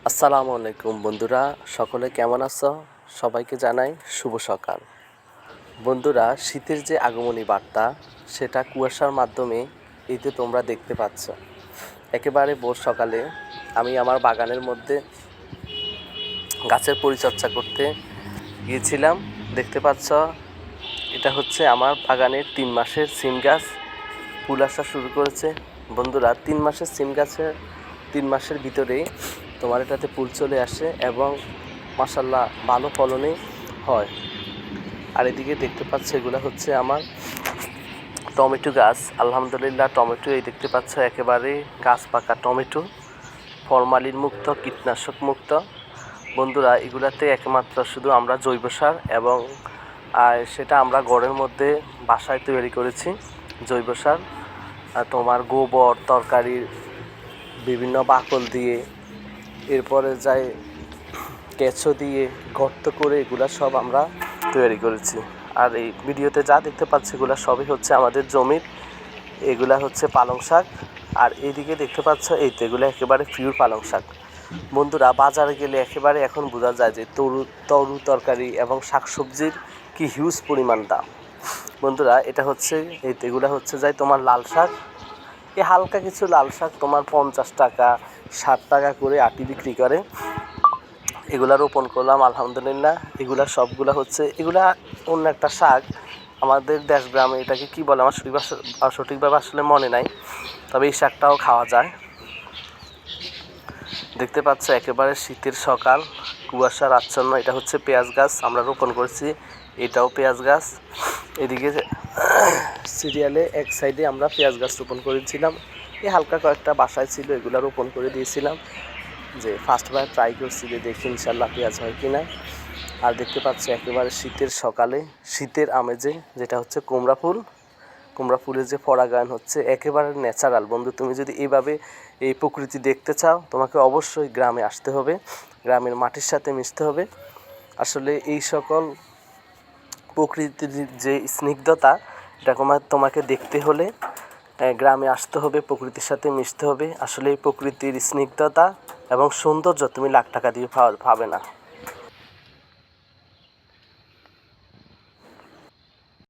আসসালামু আলাইকুম বন্ধুরা, সকলে কেমন আছো? সবাইকে জানাই শুভ সকাল। বন্ধুরা, শীতের যে আগমনী বার্তা সেটা কুয়াশার মাধ্যমে এই যে তোমরা দেখতে পাচ্ছ। একেবারে ভোর সকালে আমি আমার বাগানের মধ্যে গাছের পরিচর্যা করতে গিয়েছিলাম। দেখতে পাচ্ছ, এটা হচ্ছে আমার বাগানের 3 মাসের সিম গাছ। ফুল আসা শুরু করেছে। বন্ধুরা, 3 মাসের সিম গাছের 3 মাসের ভিতরেই তোমার এটাতে ফুল চলে আসে এবং মাশাআল্লাহ ভালো ফলনই হয়। আর এদিকে দেখতে পাচ্ছ, এগুলো হচ্ছে আমার টমেটো গাছ। আলহামদুলিল্লাহ, টমেটো এই দেখতে পাচ্ছ একেবারে গাছ পাকা টমেটো, ফরমালিন মুক্ত, কীটনাশক মুক্ত। বন্ধুরা, এগুলাতে একমাত্র শুধু আমরা জৈব সার এবং সেটা আমরা ঘরের মধ্যে বাসায় তৈরি করেছি। জৈব সার তোমার গোবর, তরকারির বিভিন্ন বাকল দিয়ে, এরপরে যাই কেঁচো দিয়ে গর্ত করে এগুলা সব আমরা তৈরি করেছি। আর এই ভিডিওতে যা দেখতে পাচ্ছি এগুলা সবই হচ্ছে আমাদের জমির। এগুলা হচ্ছে পালং শাক। আর এইদিকে দেখতে পাচ্ছ, এই তো এগুলো একেবারে পিওর পালং শাক। বন্ধুরা, বাজারে গেলে একেবারে এখন বোঝা যায় যে তরু তরকারি এবং শাকসবজির কি হিউজ পরিমাণ দাম। বন্ধুরা, এটা হচ্ছে এই তো এগুলো হচ্ছে যাই তোমার লাল শাক। এই হালকা কিছু লাল শাক তোমার 50 টাকা 60 টাকা করে আটি বিক্রি করে। এগুলা রোপণ করলাম আলহামদুলিল্লাহ। এগুলা সবগুলা হচ্ছে এগুলা অন্য একটা শাক, আমাদের দেশ গ্রামে এটাকে কি বলে আমার সঠিকভাবে আসলে মনে নাই, তবে এই শাকটাও খাওয়া যায়। দেখতে পাচ্ছ একেবারে শীতের সকাল, কুয়াশার আচ্ছন্ন। এটা হচ্ছে পেঁয়াজ গাছ, আমরা রোপণ করেছি। এটাও পেঁয়াজ গাছ। এদিকে সিরিয়ালে এক সাইডে আমরা পেঁয়াজ গাছ রোপণ করেছিলাম। এই হালকা কয়েকটা বাসায় ছিল, এগুলো রোপণ করে দিয়েছিলাম, যে ফার্স্টবার ট্রাই করছি যে দেখি ইনশাল্লাহ পেঁয়াজ হয় কিনা। আর দেখতে পাচ্ছি একেবারে শীতের সকালে শীতের আমেজে যেটা হচ্ছে কুমড়া ফুলের যে পরাগায়ন হচ্ছে একেবারে ন্যাচারাল। বন্ধু, তুমি যদি এইভাবে এই প্রকৃতি দেখতে চাও, তোমাকে অবশ্যই গ্রামে আসতে হবে, গ্রামের মাটির সাথে মিশতে হবে। আসলে এই সকল প্রকৃতির যে স্নিগ্ধতা, এটা তোমাকে দেখতে হলে গ্রামে আসতে হবে, প্রকৃতির সাথে মিশতে হবে। আসলে এই প্রকৃতির স্নিগ্ধতা এবং সৌন্দর্য তুমি লাখ টাকা দিয়ে পাবে না।